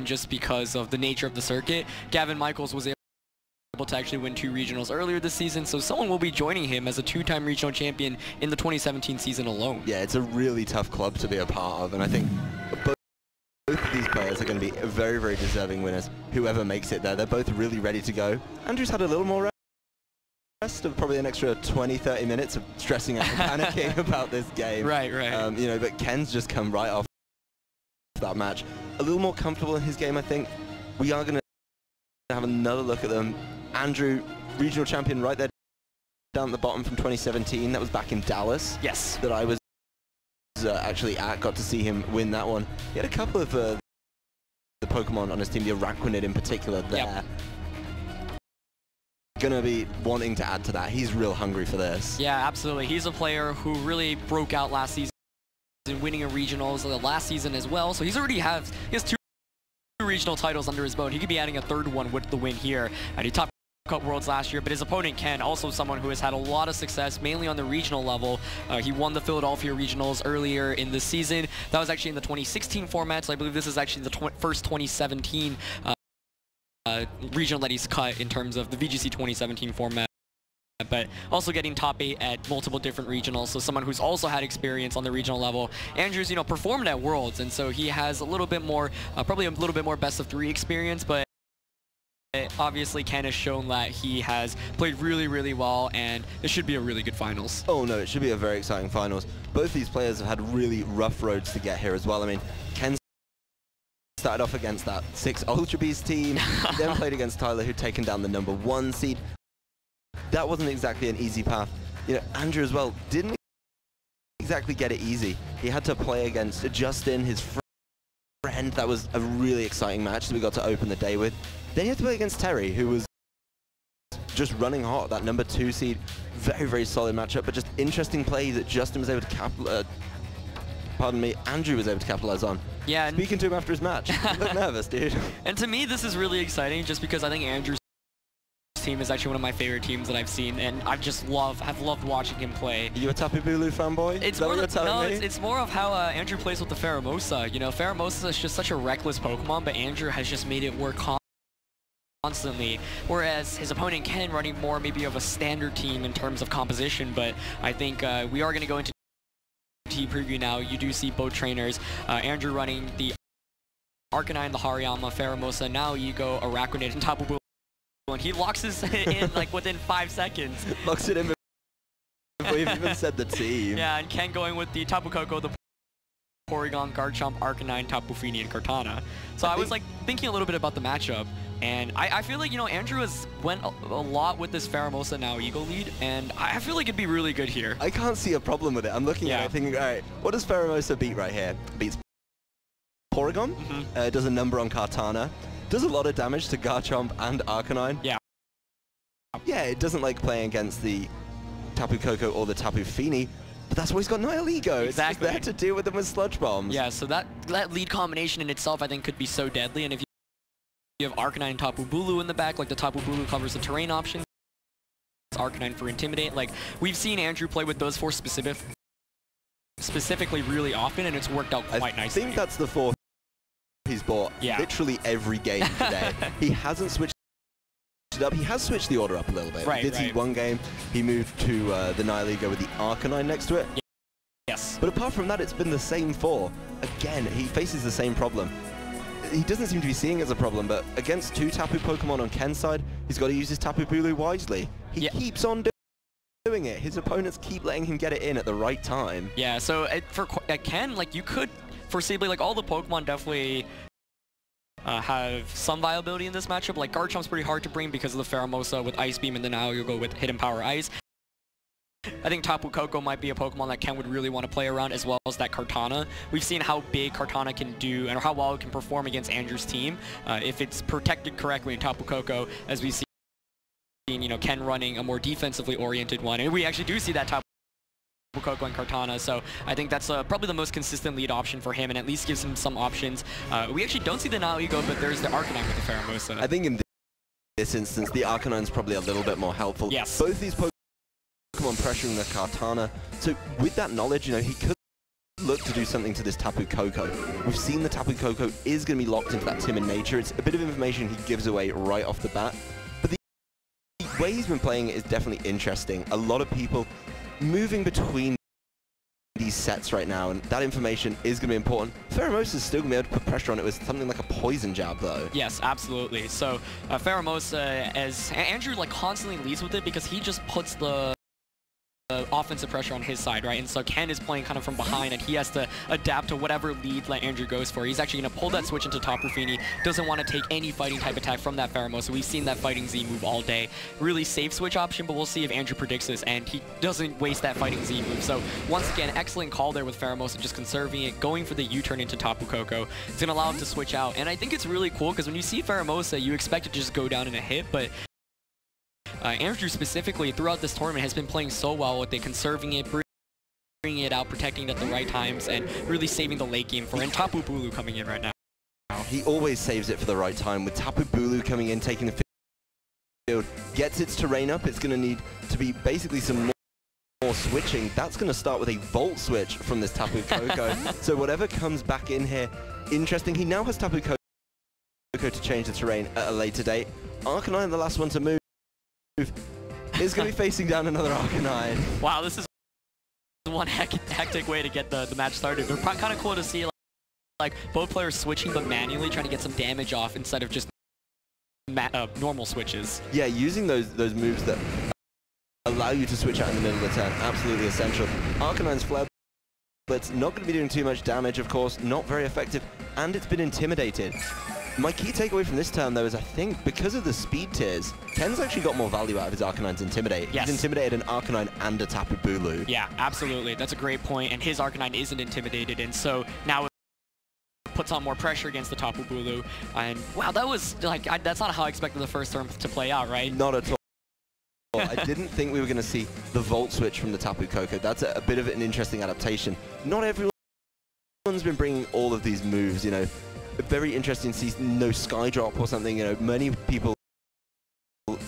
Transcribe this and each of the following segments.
just because of the nature of the circuit. Gavin Michaels was able to actually win 2 regionals earlier this season, so someone will be joining him as a 2-time regional champion in the 2017 season alone. Yeah, it's a really tough club to be a part of, and I think both of these players are going to be very, very deserving winners, whoever makes it there. They're both really ready to go. Andrew's had a little more rest of probably an extra 20-30 minutes of stressing out and panicking about this game. Right. You know, but Ken's just come right off that match. A little more comfortable in his game, I think. We are going to have another look at them. Andrew, regional champion right there down at the bottom from 2017. That was back in Dallas. Yes. That I was actually at. Got to see him win that one. He had a couple of the Pokemon on his team, the Araquanid in particular there. Yep. Gonna be wanting to add to that. He's real hungry for this. Yeah, absolutely. He's a player who really broke out last season, winning a regionals last season as well. So he has 2 regional titles under his belt. He could be adding a 3rd one with the win here. And he top Cup Worlds last year, but his opponent Ken, also someone who has had a lot of success, mainly on the regional level. He won the Philadelphia regionals earlier in the season. That was actually in the 2016 format, so I believe this is actually the first 2017 regional that he's cut in terms of the VGC 2017 format. But also getting top 8 at multiple different regionals, so someone who's also had experience on the regional level. Andrew's, you know, performed at Worlds, and so he has a little bit more, probably a little bit more best of 3 experience, but obviously Ken has shown that he has played really, really well, and it should be a really good finals. Oh no, it should be a very exciting finals. Both these players have had really rough roads to get here as well. I mean, Ken started off against that 6 Ultra Beast team, then played against Tyler, who'd taken down the #1 seed. That wasn't exactly an easy path. You know, Andrew as well didn't exactly get it easy. He had to play against Justin, his friend. That was a really exciting match that we got to open the day with. Then he had to play against Terry, who was just running hot, that #2 seed. Very, very solid matchup, but just interesting play that Justin was able to Andrew was able to capitalize on. Yeah. Speaking to him after his match, he looked nervous, dude. And to me, this is really exciting just because I think Andrew's team is actually one of my favorite teams that I've seen, and have loved watching him play. Are you a Tapu Bulu fanboy? It's more of how Andrew plays with the Pheromosa. You know, Pheromosa is just such a reckless Pokemon, but Andrew has just made it work constantly, whereas his opponent Ken running more maybe of a standard team in terms of composition. But I think we are going to go into team preview now. You do see both trainers, Andrew running the Arcanine, the Hariyama, Pheromosa, now you go Araquanid and Tapu Bulu, and he locks his in like within 5 seconds. Locks it in before you've even said the team. Yeah, and Ken going with the Tapu Koko, the Porygon, Garchomp, Arcanine, Tapu Fini, and Kartana. So I was like thinking a little bit about the matchup, and I feel like, you know, Andrew has went a lot with this Pheromosa now Eagle lead, and I feel like it'd be really good here. I can't see a problem with it. I'm looking at it thinking, all right, what does Pheromosa beat right here? Beats Porygon, does a number on Kartana, does a lot of damage to Garchomp and Arcanine. Yeah. Yeah, it doesn't like playing against the Tapu Koko or the Tapu Fini, but that's why he's got Nihilego. Exactly. It's just there to deal with them with Sludge Bombs. Yeah, so that lead combination in itself I think could be so deadly, and if you have Arcanine and Tapu Bulu in the back, like the Tapu Bulu covers the terrain option, Arcanine for Intimidate, like we've seen Andrew play with those 4 specifically really often, and it's worked out quite nicely. I think that's the 4th he's bought literally every game today. He hasn't switched it up. He has switched the order up a little bit. Right, he did see one game, he moved to the Nihilego with the Arcanine next to it. Yes. But apart from that, it's been the same 4. Again, he faces the same problem. He doesn't seem to be seeing it as a problem, but against 2 Tapu Pokemon on Ken's side, he's got to use his Tapu Bulu wisely. He keeps on doing it. His opponents keep letting him get it in at the right time. Yeah, so for Ken, like you could foreseeably, like all the Pokemon definitely have some viability in this matchup. Like Garchomp's pretty hard to bring because of the Pheromosa with Ice Beam, and then now you'll go with Hidden Power Ice. I think Tapu Koko might be a Pokemon that Ken would really want to play around, as well as that Kartana. We've seen how big Kartana can do and how well it can perform against Andrew's team if it's protected correctly in Tapu Koko, as we've seen, you know, Ken running a more defensively oriented one, and we actually do see that Tapu Koko and Kartana, so I think that's probably the most consistent lead option for him, and at least gives him some options. We actually don't see the Nihilego, but there's the Arcanine with the Pheromosa. I think in this instance, the Arcanine's probably a little bit more helpful. Yes. Both these Pokemon pressuring the Kartana, so with that knowledge, you know, he could look to do something to this Tapu Koko. We've seen the Tapu Koko is going to be locked into that timid nature. It's a bit of information he gives away right off the bat. But the way he's been playing it is definitely interesting. A lot of people moving between these sets right now, and that information is going to be important. Pheromosa is still going to be able to put pressure on it with something like a poison jab, though. Yes, absolutely. So Pheromosa, as Andrew like constantly leads with it because he just puts the offensive pressure on his side, right? And so Ken is playing kind of from behind, and he has to adapt to whatever lead that Andrew goes for. He's actually going to pull that switch into Tapu Fini. Doesn't want to take any fighting type attack from that Pheromosa. We've seen that fighting Z move all day. Really safe switch option, but we'll see if Andrew predicts this, and he doesn't waste that fighting Z move. So once again, excellent call there with Pheromosa, just conserving it, going for the U-turn into Tapu Koko. It's going to allow him to switch out, and I think it's really cool because when you see Pheromosa, you expect it to just go down in a hit, but Andrew specifically throughout this tournament has been playing so well with it, conserving it, bringing it out, protecting it at the right times, and really saving the late game for him. Tapu Bulu coming in right now. He always saves it for the right time. With Tapu Bulu coming in, taking the field, gets its terrain up, it's going to need to be basically some more switching. That's going to start with a Volt switch from this Tapu Koko. So whatever comes back in here, interesting. He now has Tapu Koko to change the terrain at a later date. Arcanine, the last one to move, is going to be facing down another Arcanine. Wow, this is one hectic way to get the match started. But kind of cool to see like both players switching but manually trying to get some damage off instead of just normal switches. Yeah, using those moves that allow you to switch out in the middle of the turn, absolutely essential. Arcanine's Flare Blitz not going to be doing too much damage, of course, not very effective, and it's been intimidated. My key takeaway from this turn, though, is I think because of the speed tiers, Ken's actually got more value out of his Arcanine's Intimidate. Yes. He's intimidated an Arcanine and a Tapu Bulu. Yeah, absolutely. That's a great point, and his Arcanine isn't intimidated, and so now it puts on more pressure against the Tapu Bulu. And wow, that was like, that's not how I expected the first turn to play out, right? Not at all. I didn't think we were going to see the Volt switch from the Tapu Koko. That's a bit of an interesting adaptation. Not everyone's been bringing all of these moves, you know. Very interesting to see no Sky Drop or something, you know. Many people,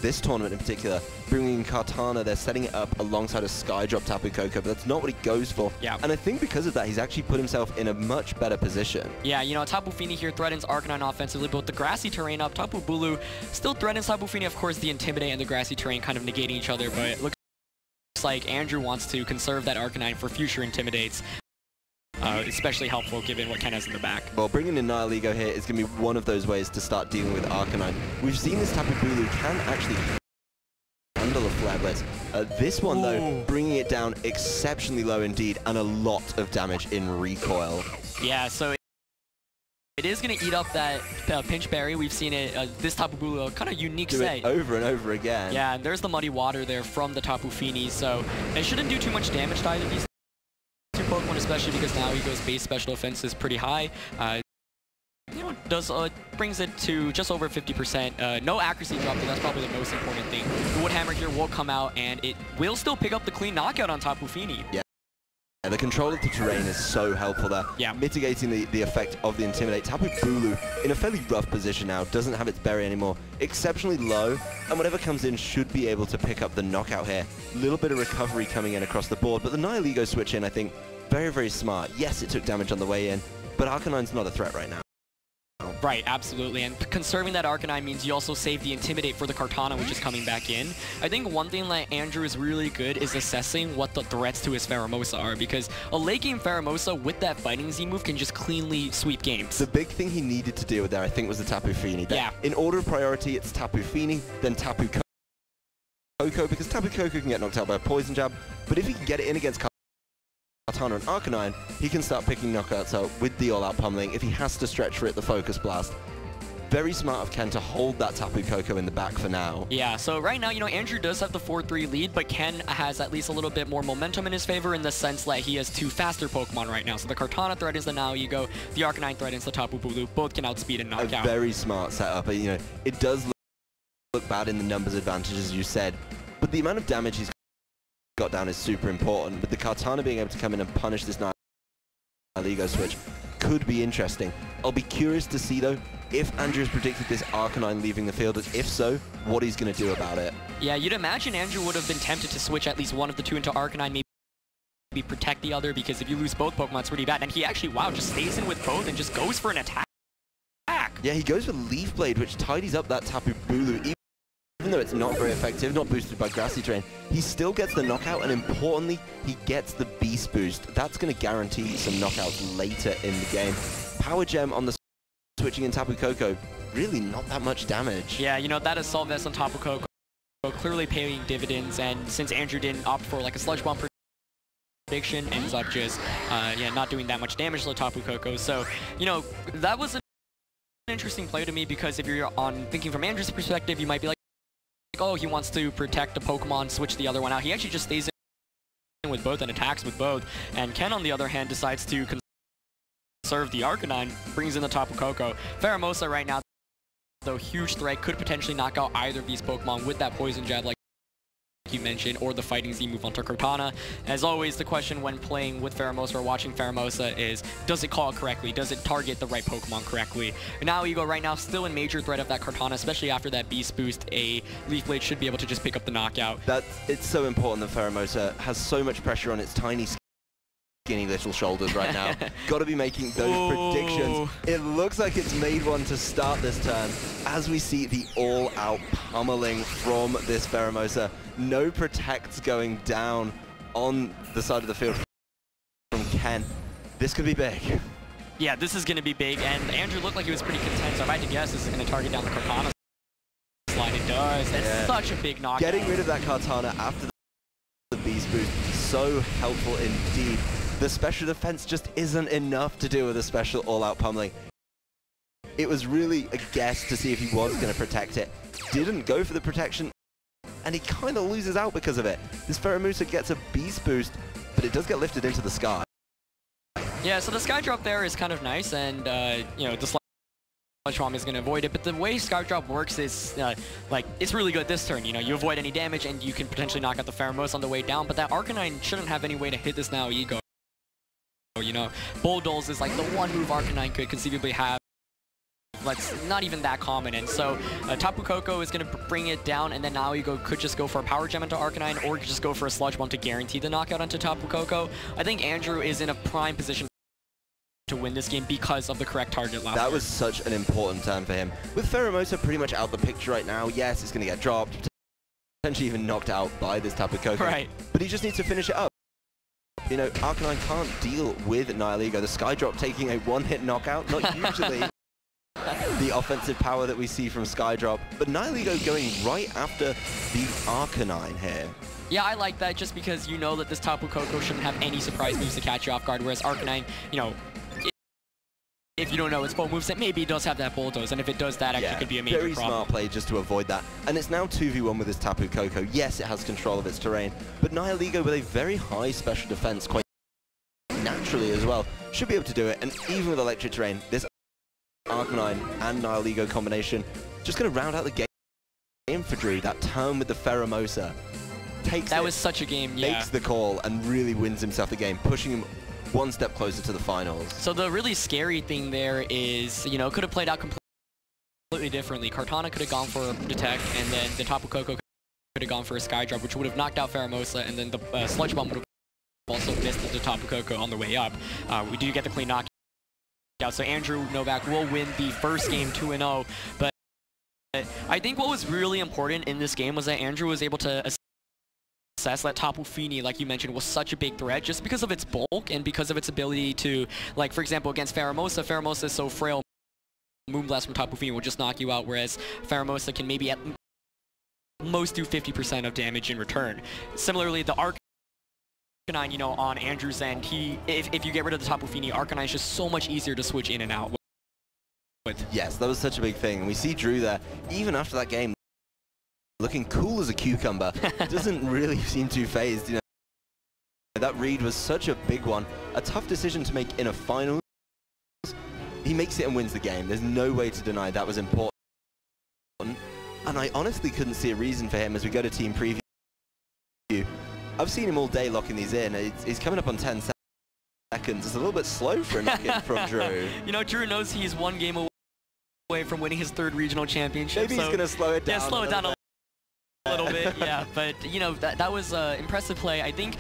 this tournament in particular, bringing Kartana, they're setting it up alongside a Sky Drop Tapu Koko, but that's not what he goes for. Yeah. And I think because of that, he's actually put himself in a much better position. Yeah, you know, Tapu Fini here threatens Arcanine offensively, but with the grassy terrain up, Tapu Bulu still threatens Tapu Fini. Of course, the Intimidate and the grassy terrain kind of negating each other, but it looks like Andrew wants to conserve that Arcanine for future Intimidates. Especially helpful given what Ken has in the back. Well, bringing in Nihilego here is going to be one of those ways to start dealing with Arcanine. We've seen this Tapu Bulu can actually handle a Flare Blitz. This one, though, bringing it down exceptionally low indeed, and a lot of damage in recoil. Yeah, so it is going to eat up that Pinch Berry. We've seen it, this Tapu Bulu, kind of unique set. Do it over and over again. Yeah, and there's the Muddy Water there from the Tapu Fini, so it shouldn't do too much damage to either of these two Pokemon, especially because now Ego's base special defense is pretty high. You know, does brings it to just over 50%. No accuracy drop, though. That's probably the most important thing. The Wood Hammer here will come out, and it will still pick up the clean knockout on Tapu Fini. Yeah. The control of the terrain is so helpful there. Yeah. Mitigating the effect of the Intimidate. Tapu Bulu in a fairly rough position now, doesn't have its berry anymore. Exceptionally low, and whatever comes in should be able to pick up the knockout here. A little bit of recovery coming in across the board, but the Nihilego switch in, I think, very, very smart. Yes, it took damage on the way in, but Arcanine's not a threat right now. Right, absolutely, and conserving that Arcanine means you also save the Intimidate for the Kartana, which is coming back in. I think one thing that Andrew is really good is assessing what the threats to his Pheromosa are, because a late game Pheromosa with that Fighting Z move can just cleanly sweep games. The big thing he needed to deal with there, I think, was the Tapu Fini. Yeah. In order of priority, it's Tapu Fini, then Tapu Koko, because Tapu Koko can get knocked out by a Poison Jab, but if he can get it in against Kartana and Arcanine, he can start picking knockouts out with the all-out pummeling if he has to stretch for it, the Focus Blast. Very smart of Ken to hold that Tapu Koko in the back for now. Yeah, so right now, you know, Andrew does have the 4-3 lead, but Ken has at least a little bit more momentum in his favor in the sense that he has two faster Pokemon right now. So the Kartana threatens the Nihilego, the Arcanine threatens the Tapu Bulu. Both can outspeed and knock out. A very smart setup. You know, it does look bad in the numbers advantage, as you said, but the amount of damage he's got down is super important. With the Kartana being able to come in and punish this Nihilego switch could be interesting. I'll be curious to see, though, if Andrew has predicted this Arcanine leaving the field, and if so, what he's going to do about it. Yeah, you'd imagine Andrew would have been tempted to switch at least one of the two into Arcanine, protect the other, because if you lose both Pokemon, it's pretty bad. And he actually, wow, just stays in with both and just goes for an attack. Yeah, he goes for Leaf Blade, which tidies up that Tapu Bulu. Even though it's not very effective, not boosted by Grassy Terrain, he still gets the knockout, and importantly, he gets the Beast Boost. That's going to guarantee some knockouts later in the game. Power Gem on the switching in Tapu Koko, really not that much damage. Yeah, you know, that Assault Vest on Tapu Koko clearly paying dividends, and since Andrew didn't opt for like a Sludge Bomb prediction, ends up just yeah, not doing that much damage to Tapu Koko. So, you know, that was an interesting play to me, because if you're on thinking from Andrew's perspective, you might be like, oh, he wants to protect a Pokemon, switch the other one out. He actually just stays in with both and attacks with both. And Ken, on the other hand, decides to conserve the Arcanine, brings in the Tapu Koko. Pheromosa right now, though, huge threat, could potentially knock out either of these Pokemon with that Poison Jab, like you mentioned, or the Fighting Z move onto Cortana. As always, the question when playing with Pheromosa or watching Pheromosa is, does it call correctly? Does it target the right Pokemon correctly? And now Ego right now still in major threat of that Cortana, especially after that Beast Boost. A Leaf Blade should be able to just pick up the knockout. It's so important that Pheromosa has so much pressure on its tiny skinny little shoulders right now. Got to be making those predictions. It looks like it's made one to start this turn, as we see the all-out pummeling from this Pheromosa. No protects going down on the side of the field from Ken. This could be big. Yeah, this is going to be big, and Andrew looked like he was pretty content, so if I had to guess, this is going to target down the Cortana slide. It does. That's such a big knockout. Getting rid of that Cortana after the Beast Boost, so helpful indeed. The special defense just isn't enough to deal with a special all-out pummeling. It was really a guess to see if he was going to protect it. Didn't go for the protection, and he kind of loses out because of it. This Pheromosa gets a Beast Boost, but it does get lifted into the sky. Yeah, so the Sky Drop there is kind of nice, and you know, the Sludge Bomb is going to avoid it, but the way Sky Drop works is, like, it's really good this turn. You know, you avoid any damage, and you can potentially knock out the Pheromosa on the way down, but that Arcanine shouldn't have any way to hit this now Ego. You know, Bulldolls is like the one move Arcanine could conceivably have. That's not even that common, and so Tapu Koko is going to bring it down, and then now Ego could just go for a Power Gem into Arcanine, or just go for a Sludge Bomb to guarantee the knockout onto Tapu Koko. I think Andrew is in a prime position to win this game because of the correct target last That turn. was such an important turn for him. With Pheromosa pretty much out the picture right now, yes, it's going to get dropped, potentially even knocked out by this Tapu Koko. Right. But he just needs to finish it up. You know, Arcanine can't deal with Nihilego. The Sky Drop taking a one-hit knockout, not usually the offensive power that we see from Sky Drop, but Nihilego going right after the Arcanine here. Yeah, I like that just because you know that this Tapu Koko shouldn't have any surprise moves to catch you off guard, whereas Arcanine, you know, if you don't know its full moveset, maybe it does have that Bulldoze, and if it does that, actually could be a major problem. Very smart play just to avoid that. And it's now 2v1 with this Tapu Koko. Yes, it has control of its terrain, but Nihilego with a very high special defense, quite naturally as well, should be able to do it. And even with electric terrain, this Arcanine and Nihilego combination just going to round out the game for Drew. That turn with the Pheromosa takes that was such a game, yeah. Makes the call and really wins himself the game, pushing him one step closer to the finals. So the really scary thing there is, you know, it could have played out completely differently. Cortana could have gone for a Detect, and then the Tapu Koko could have gone for a Sky Drop, which would have knocked out Pheromosa, and then the Sludge Bomb would have also missed the Tapu Koko on the way up. We do get the clean knockout, so Andrew Novak will win the first game 2-0, but I think what was really important in this game was that Andrew was able to assess that Tapu Fini, like you mentioned, was such a big threat just because of its bulk and because of its ability to, like, for example, against Pheromosa, Pheromosa is so frail, Moonblast from Tapu Fini will just knock you out, whereas Pheromosa can maybe at most do 50% of damage in return. Similarly, the Arcanine, you know, on Andrew's end, if you get rid of the Tapu Fini, Arcanine is just so much easier to switch in and out with. Yes, that was such a big thing. We see Drew there, even after that game, looking cool as a cucumber. Doesn't really seem too phased, you know. That read was such a big one. A tough decision to make in a finals. He makes it and wins the game. There's no way to deny that was important. And I honestly couldn't see a reason for him as we go to team preview. I've seen him all day locking these in. He's coming up on 10 seconds. It's a little bit slow for a knock-in from Drew. You know, Drew knows he's one game away from winning his 3rd regional championship. Maybe he's going to slow it down. Yeah, slow it down a a little bit, yeah, but you know that was impressive play. I think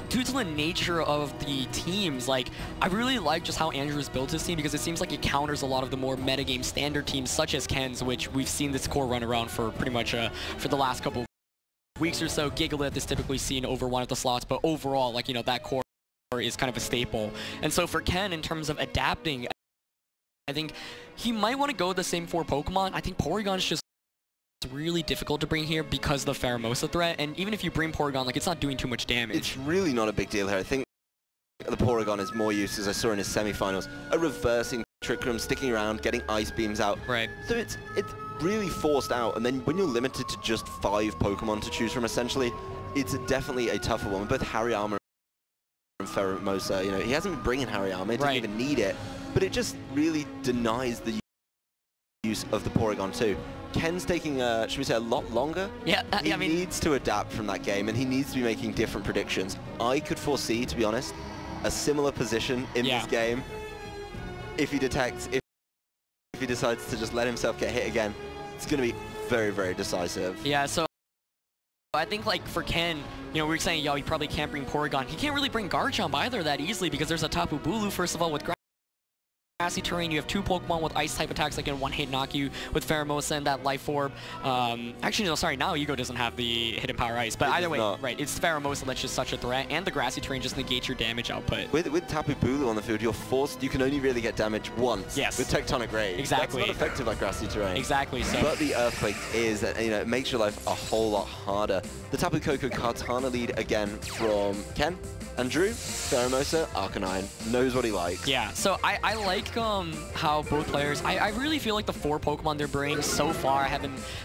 due to the nature of the teams, like I really like just how Andrews built his team because it seems like it counters a lot of the more metagame standard teams such as Ken's, which we've seen this core run around for pretty much for the last couple of weeks or so. Gigalith is typically seen over one of the slots, but overall, like, you know, that core is kind of a staple. And so for Ken, in terms of adapting, I think he might want to go with the same 4 Pokemon. I think Porygon's just really difficult to bring here because of the Pheromosa threat, and even if you bring Porygon, like, it's not doing too much damage. It's really not a big deal here. I think the Porygon is more used, as I saw in his semifinals, a reversing Trick Room, sticking around, getting Ice Beams out. Right. So it's really forced out, and then when you're limited to just 5 Pokemon to choose from, essentially, it's definitely a tougher one. Both Hariyama and Pheromosa, you know, he hasn't been bringing Hariyama, he doesn't even need it, but it just really denies the use of the Porygon too. Ken's taking, should we say, a lot longer? Yeah, he I mean, needs to adapt from that game, and he needs to be making different predictions. I could foresee, to be honest, a similar position in this game if he detects, if he decides to just let himself get hit again. It's going to be very, very decisive. Yeah, so I think, like, for Ken, you know, we were saying, yo, he probably can't bring Porygon. He can't really bring Garchomp either that easily because there's a Tapu Bulu, first of all, with grassy terrain. You have 2 Pokemon with ice type attacks that can one-hit knock you with Pheromosa and that Life Orb. Actually, no, sorry, now Ego doesn't have the hidden power ice, but either way, right, it's Pheromosa that's just such a threat, and the grassy terrain just negates your damage output. With Tapu Bulu on the field, you're forced, you can only really get damage once. Yes. With Tectonic Rage. Exactly. That's not effective like grassy terrain. Exactly, so. But the Earthquake is, you know, it makes your life a whole lot harder. The Tapu Koko Kartana lead again from Ken. And Drew, Pheromosa, Arcanine, knows what he likes. Yeah, so I like how both players, I really feel like the 4 Pokemon they're bringing so far,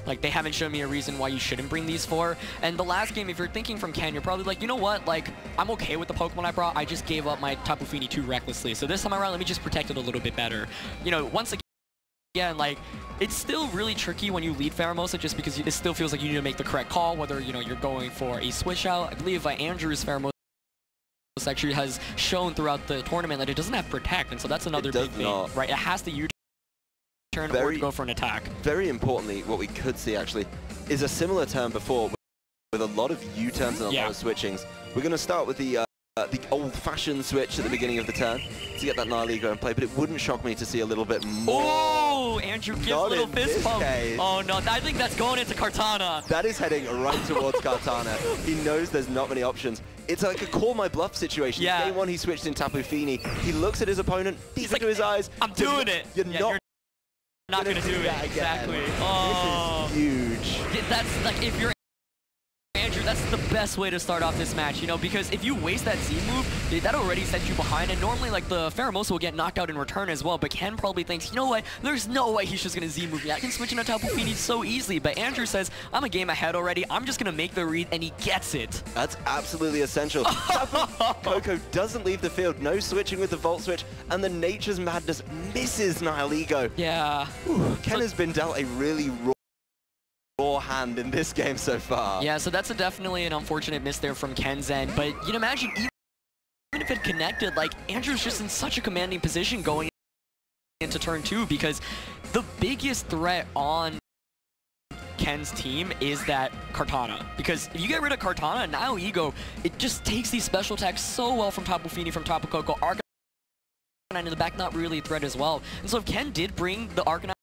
they haven't shown me a reason why you shouldn't bring these 4. And the last game, if you're thinking from Ken, you're probably like, you know what, like, I'm okay with the Pokemon I brought, I just gave up my Tapu Fini too recklessly. So this time around, let me just protect it a little bit better. You know, once again, like, it's still really tricky when you lead Pheromosa just because it still feels like you need to make the correct call, whether, you know, you're going for a switch out. I believe Andrew's Pheromosa actually has shown throughout the tournament that it doesn't have Protect, and so that's another big thing, right? It has to U-turn or to go for an attack. Very importantly, what we could see actually is a similar turn before with a lot of U-turns and a lot of switchings. We're going to start with the old-fashioned switch at the beginning of the turn to get that Nihilego in play, but it wouldn't shock me to see a little bit more. Oh, Andrew gives a little fist pump. Oh no, I think that's going into Kartana. That is heading right towards Kartana. He knows there's not many options. It's like a call my bluff situation. Yeah. Day 1 he switched in Tapu Fini. He looks at his opponent, deep into his eyes. I'm doing it. You're not going to do it. Exactly. Oh. This is huge. Yeah, that's like, if you're Andrew, that's the best way to start off this match, you know, because if you waste that Z move, that already sets you behind, and normally, like, the Pheromosa will get knocked out in return as well, but Ken probably thinks, you know what, there's no way he's just going to Z move me. I can switch into Tapu Fini so easily, but Andrew says, I'm a game ahead already, I'm just going to make the read, and he gets it. That's absolutely essential. Tapu Koko doesn't leave the field, no switching with the Volt Switch, and the Nature's Madness misses Nihilego. Yeah. Ooh, Ken has been dealt a really raw hand in this game so far. Yeah, so that's definitely an unfortunate miss there from Ken's end, but you can imagine even if it connected, like, Andrew's just in such a commanding position going into turn 2 because the biggest threat on Ken's team is that Kartana, because if you get rid of Kartana, now Ego, it just takes these special attacks so well from Tapu Fini, from Tapu Koko. Arcanine in the back, not really a threat as well. And so if Ken did bring the Arcanine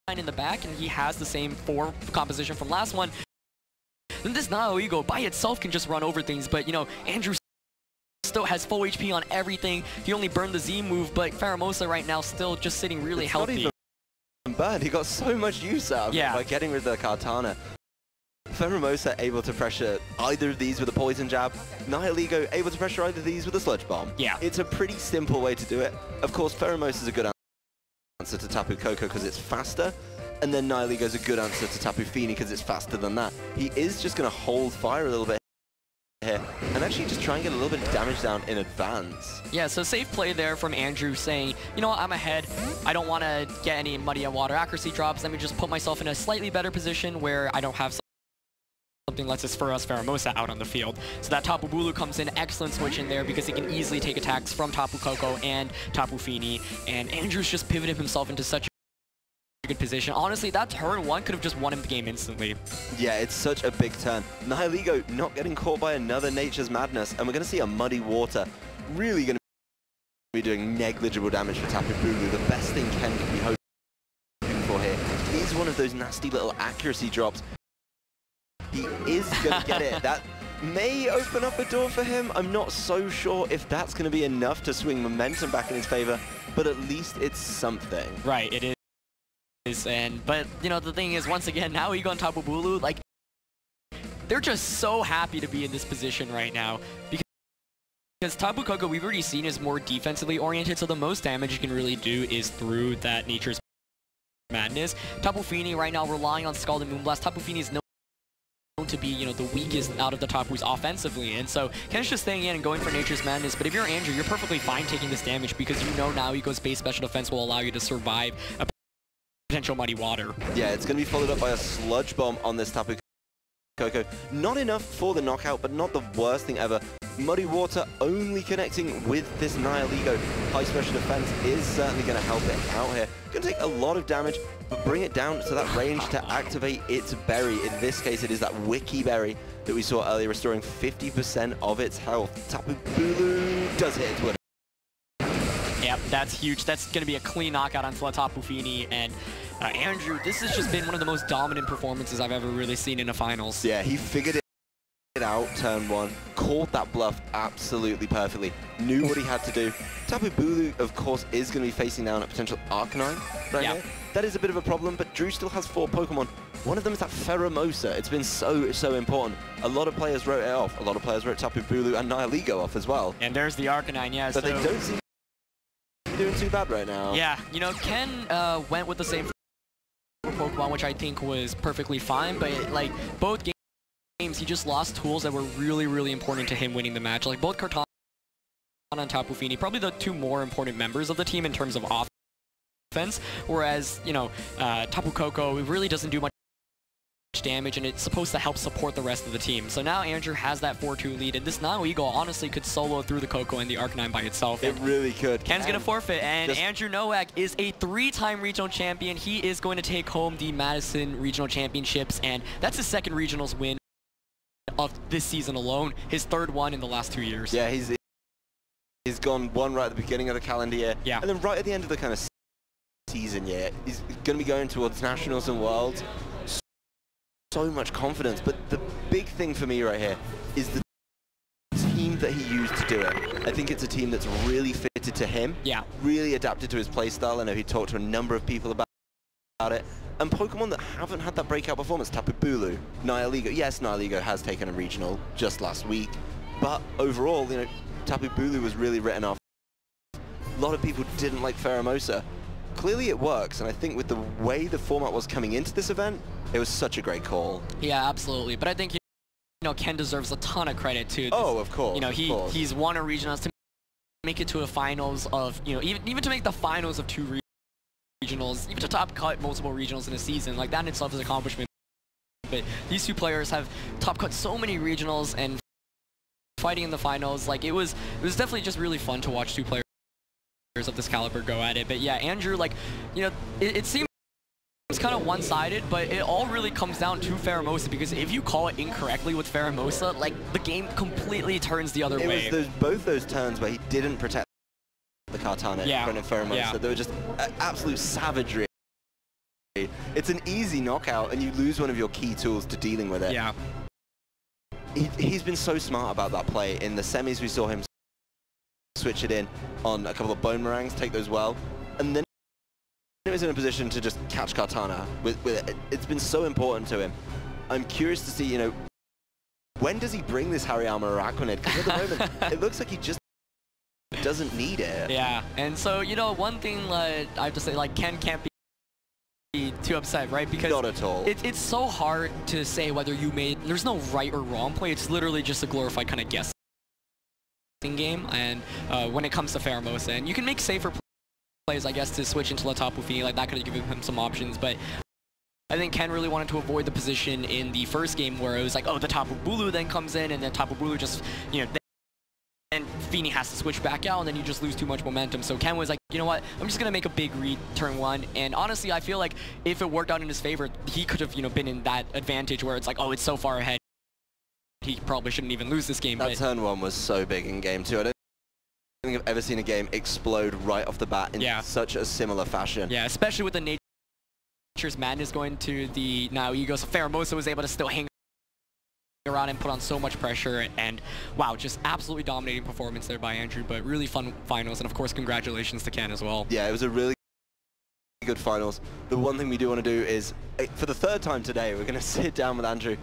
in the back, and he has the same 4 composition from last one, then this Nihilego by itself can just run over things, but, you know, Andrew still has full HP on everything. He only burned the Z move, but Pheromosa right now still just sitting really healthy. Not even burned. He got so much use out of it by getting rid of the Kartana. Pheromosa able to pressure either of these with a Poison Jab. Nihilego able to pressure either of these with a Sludge Bomb. Yeah. It's a pretty simple way to do it. Of course, Pheromosa is a good answer to Tapu Koko because it's faster, and then Nihilego's a good answer to Tapu Fini because it's faster than that. He is just going to hold fire a little bit here and actually just try and get a little bit of damage down in advance. Yeah, so safe play there from Andrew saying, you know what, I'm ahead. I don't want to get any muddy water accuracy drops. Let me just put myself in a slightly better position where I don't have something lets us for us Pheromosa out on the field. So that Tapu Bulu comes in, excellent switch in there because he can easily take attacks from Tapu Koko and Tapu Fini, and Andrew's just pivoted himself into such good position. Honestly, that turn 1 could have just won him the game instantly. Yeah, it's such a big turn. Nihiligo not getting caught by another Nature's Madness, and we're going to see a Muddy Water really going to be doing negligible damage for Tapu Bulu. The best thing Ken can be hoping for here is one of those nasty little accuracy drops. He is going to get it. That may open up a door for him. I'm not so sure if that's going to be enough to swing momentum back in his favor, but at least it's something. Right, it is. But you know, the thing is, once again, now Ego and Tapu Bulu, like, they're just so happy to be in this position right now because Tapu Koko, we've already seen, is more defensively oriented, so the most damage you can really do is through that Nature's Madness. Tapu Fini right now relying on Scald and Moonblast. Tapu Fini is known to be, you know, the weakest out of the Tapus offensively, and so Ken's just staying in and going for Nature's Madness. But if you're Andrew, you're perfectly fine taking this damage because you know now Ego's base special defense will allow you to survive a potential Muddy Water. Yeah, it's going to be followed up by a Sludge Bomb on this Tapu Koko. Not enough for the knockout, but not the worst thing ever. Muddy Water only connecting with this Nihiligo. High special defense is certainly going to help it out here. Going to take a lot of damage, but bring it down to that range to activate its berry. In this case, it is that Wiki Berry that we saw earlier, restoring 50% of its health. Tapu Bulu does hit it with it. Yep, that's huge. That's going to be a clean knockout on Tapu Fini. And Andrew, this has just been one of the most dominant performances I've ever really seen in a finals. Yeah, he figured it out turn 1, called that bluff absolutely perfectly, knew what he had to do. Tapu Bulu, of course, is going to be facing down a potential Arcanine right here. That is a bit of a problem, but Drew still has 4 Pokemon. One of them is that Pheromosa. It's been so important. A lot of players wrote it off. A lot of players wrote Tapu Bulu and Nihiligo off as well. And there's the Arcanine, yeah. But they don't seem to be doing too bad right now. Yeah, you know, Ken went with the same Pokemon, which I think was perfectly fine, but like both games, he just lost tools that were really important to him winning the match. Like both Kartana and Tapu Fini, probably the 2 more important members of the team in terms of offense, whereas, you know, Tapu Koko really doesn't do much damage, and it's supposed to help support the rest of the team. So now Andrew has that 4-2 lead, and this Nihiligo honestly could solo through the Koko and the Arcanine by itself. It really could. Ken's going to forfeit, and Andrew Nowak is a 3-time regional champion. He is going to take home the Madison Regional Championships, and that's his 2nd regionals win of this season alone, his 3rd one in the last 2 years. Yeah, he's gone 1 right at the beginning of the calendar year, and then right at the end of the kind of season year, he's going to be going towards Nationals and Worlds. So much confidence, but the big thing for me right here is the team that he used to do it. I think it's a team that's really fitted to him, really adapted to his playstyle. I know he talked to a number of people about it. And Pokemon that haven't had that breakout performance, Tapu Bulu, Nihiligo. Yes, Nihiligo has taken a regional just last week, but overall, you know, Tapu Bulu was really written off. A lot of people didn't like Pheromosa. Clearly it works, and I think with the way the format was coming into this event, it was such a great call. Yeah, absolutely. But I think, you know, Ken deserves a ton of credit too. Oh, of course. You know, he's won a regionals to make it to a finals of, you know, even to make the finals of 2 regionals, even to top cut multiple regionals in a season. Like, that in itself is an accomplishment. But these 2 players have top cut so many regionals and fighting in the finals. Like, it was definitely just really fun to watch 2 players of this caliber go at it. But yeah, Andrew, like, you know, it seems kind of one-sided, but it all really comes down to Pheromosa, because if you call it incorrectly with Pheromosa, like, the game completely turns the other way. It was both those turns where he didn't protect the Kartana in front of Pheromosa. They were just absolute savagery. It's an easy knockout, and you lose one of your key tools to dealing with it. Yeah. He's been so smart about that play. In the semis, we saw him switch it in on a couple of Bone Meringues, take those well, and then he was in a position to just catch Kartana with it. It's been so important to him. I'm curious to see, you know, when does he bring this Hariyama Araquanid? Because at the moment, it looks like he just doesn't need it. Yeah, and so, you know, one thing I have to say, like, Ken can't be too upset, right? Because not at all. It's so hard to say whether you made, there's no right or wrong play. It's literally just a glorified kind of guessing game, and when it comes to Pheromosa, and you can make safer plays, I guess, to switch into Tapu Fini. Like, that could have given him some options, but I think Ken really wanted to avoid the position in the first game where it was like, oh, the Tapu Bulu then comes in, and then Tapu Bulu just, you know, then Feeney has to switch back out, and then you just lose too much momentum. So Ken was like, you know what, I'm just going to make a big read turn 1. And honestly, I feel like if it worked out in his favor, he could have, you know, been in that advantage where it's like, oh, it's so far ahead, he probably shouldn't even lose this game. That turn 1 was so big in game 2. I don't think I've ever seen a game explode right off the bat in such a similar fashion. Yeah, especially with the Nature's Madness going to the now Ego. So Pheromosa was able to still hang around and put on so much pressure, and wow, just absolutely dominating performance there by Andrew, but really fun finals, and of course congratulations to Ken as well. Yeah, it was a really good finals. The one thing we do want to do is, for the 3rd time today, we're going to sit down with Andrew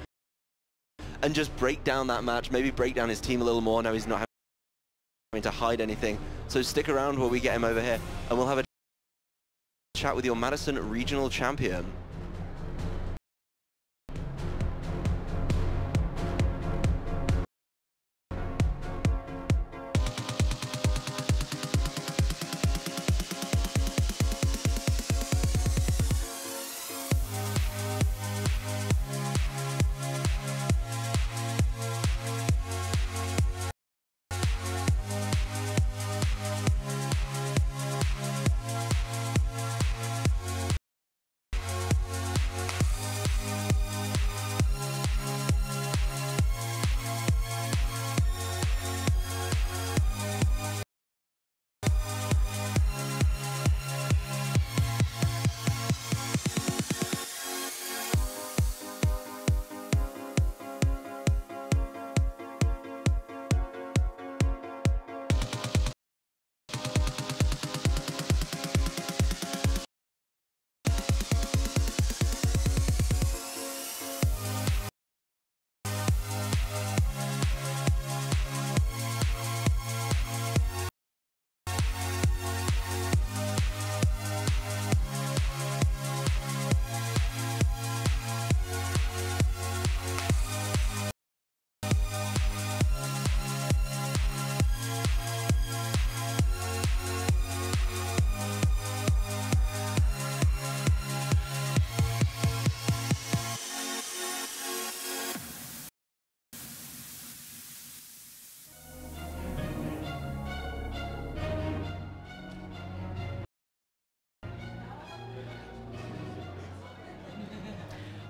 and just break down that match, maybe break down his team a little more. Now he's not having to hide anything, so stick around while we get him over here, and we'll have a chat with your Madison regional champion.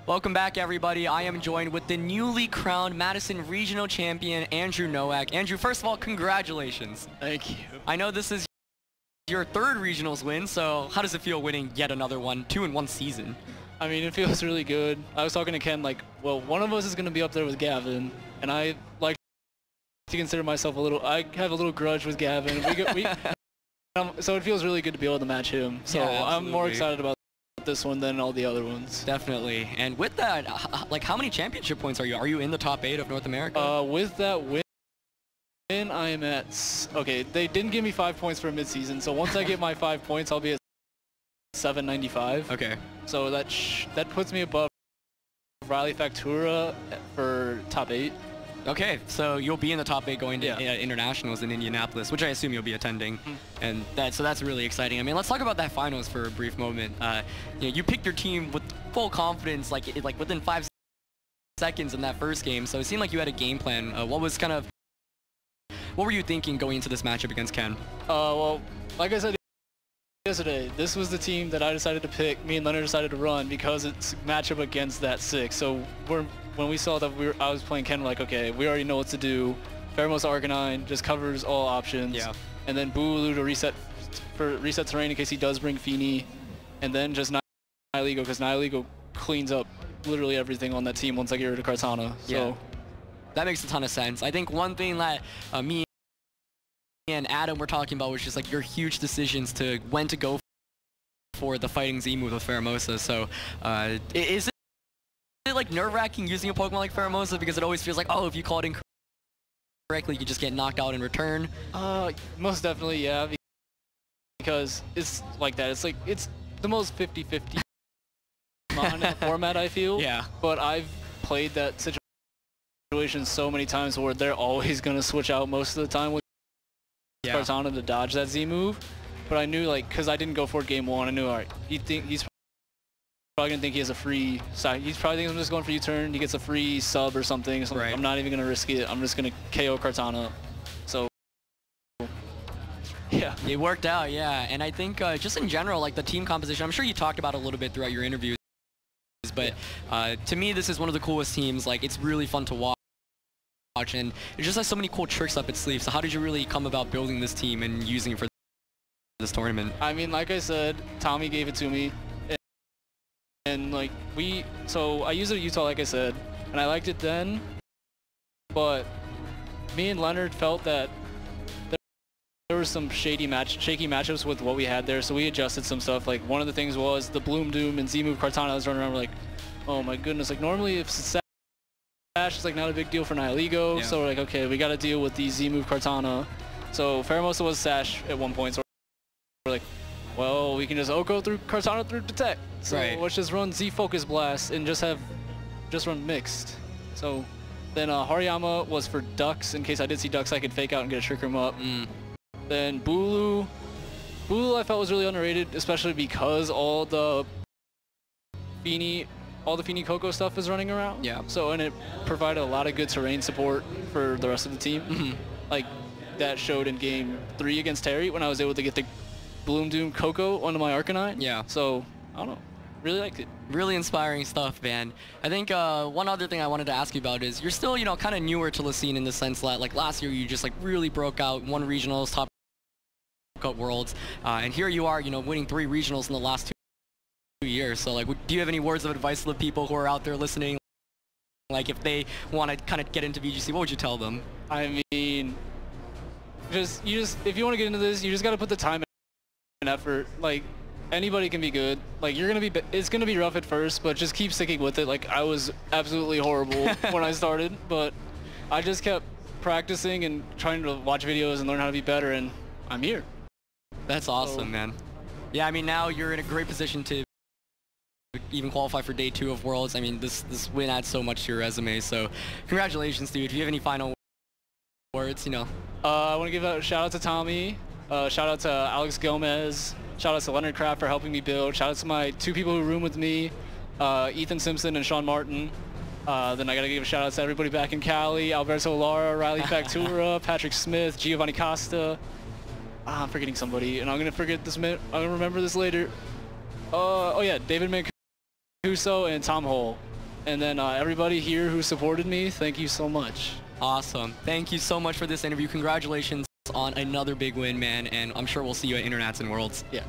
Welcome back, everybody. I am joined with the newly crowned Madison Regional Champion, Andrew Nowak. Andrew, first of all, congratulations. Thank you. I know this is your 3rd regionals win, so how does it feel winning yet another one, 2 in 1 season? I mean, it feels really good. I was talking to Ken, like, well, one of us is going to be up there with Gavin, and I like to consider myself I have a little grudge with Gavin. So it feels really good to be able to match him. So yeah, I'm more excited about this one than all the other ones. Definitely. And with that, like, how many championship points are you? Are you in the top 8 of North America? With that win, I am at, okay, they didn't give me 5 points for a midseason, so once I get my 5 points, I'll be at 795. Okay. So that puts me above Riley Factura for top 8. Okay, so you'll be in the top 8 going to internationals in Indianapolis, which I assume you'll be attending, and that's really exciting. I mean, let's talk about that finals for a brief moment. You know, you picked your team with full confidence, like within 5 seconds in that first game. So it seemed like you had a game plan. What were you thinking going into this matchup against Ken? Well, like I said yesterday, this was the team that I decided to pick. Me and Leonard decided to run because it's a matchup against that 6. So when we saw that I was playing Ken, we're like, okay, we already know what to do. Pheromosa Arcanine just covers all options. Yeah. And then Boogaloo to reset terrain in case he does bring Feeney. And then just Nihilego, because Nihilego cleans up literally everything on that team once I get rid of Kartana. So that makes a ton of sense. I think one thing that me and Adam were talking about was just like your huge decisions to when to go for the Fighting Z move with Pheromosa. So is it like nerve-wracking using a Pokemon like Pheromosa, because it always feels like, oh, if you call it incorrectly, you just get knocked out in return? Most definitely, yeah, because it's like that. It's like, it's the most 50-50 in the format, I feel. Yeah. But I've played that situation so many times where they're always going to switch out most of the time with Kartana to dodge that Z move. But I knew, like, because I didn't go for it game 1, I knew, all right, he's probably gonna think he has a free side. He's probably thinking I'm just going for U-turn. He gets a free sub or something. So I'm not even gonna risk it. I'm just gonna KO Kartana. So It worked out, yeah. And I think just in general, like the team composition, I'm sure you talked about it a little bit throughout your interviews, but to me, this is one of the coolest teams. Like, it's really fun to watch, and it just has so many cool tricks up its sleeve. So how did you really come about building this team and using it for this tournament? I mean, like I said, Tommy gave it to me, and like so I used it at Utah, like I said, and I liked it then, but me and Leonard felt that there were some shaky matchups with what we had there, so we adjusted some stuff. Like, one of the things was the Bloom Doom and Z-Move Kartana. I was running around, we're like, oh my goodness, like normally if it's Sash, it's like not a big deal for Nihilego, so we're like, okay, we got to deal with the Z-Move Kartana. So Faramosa was Sash at one point, so we're like, well, we can just Oko through Kartana through Detect. So let's just run Z-Focus Blast and just run mixed. So then Hariyama was for Ducks, in case I did see Ducks I could fake out and get a Trick Room up. Then Bulu I felt was really underrated, especially because all the Feeny Coco stuff is running around. Yeah. So, and it provided a lot of good terrain support for the rest of the team. Like, that showed in game 3 against Terry when I was able to get the Bloom Doom Coco onto my Arcanine. Yeah. So, I don't know. Really liked it. Really inspiring stuff, man. I think one other thing I wanted to ask you about is you're still, you know, kind of newer to the scene in the sense that, like, last year you just, like, really broke out, won regionals, top cut worlds, and here you are, you know, winning 3 regionals in the last 2 years. So, like, do you have any words of advice to the people who are out there listening? Like, if they want to kind of get into VGC, what would you tell them? I mean, if you want to get into this, you just got to put the time and effort. Like, anybody can be good. Like, it's gonna be rough at first, but just keep sticking with it. Like, I was absolutely horrible when I started, but I just kept practicing and trying to watch videos and learn how to be better, and I'm here. That's awesome, man. Yeah, I mean, now you're in a great position to even qualify for day 2 of Worlds. I mean, this win adds so much to your resume, so congratulations, dude. Do you have any final words, you know? I want to give a shout out to Tommy, shout out to Alex Gomez, shout out to Leonard Kraft for helping me build, shout out to my 2 people who room with me, Ethan Simpson and Sean Martin. Then I gotta give a shout out to everybody back in Cali, Alberto Lara, Riley Factura, Patrick Smith, Giovanni Costa. I'm forgetting somebody, and I'm gonna forget this. I'm gonna remember this later. Oh yeah, David Mancuso and Tom Hole, and then everybody here who supported me. Thank you so much. Awesome. Thank you so much for this interview. Congratulations on another big win, man, and I'm sure we'll see you at Internats and Worlds. Yeah.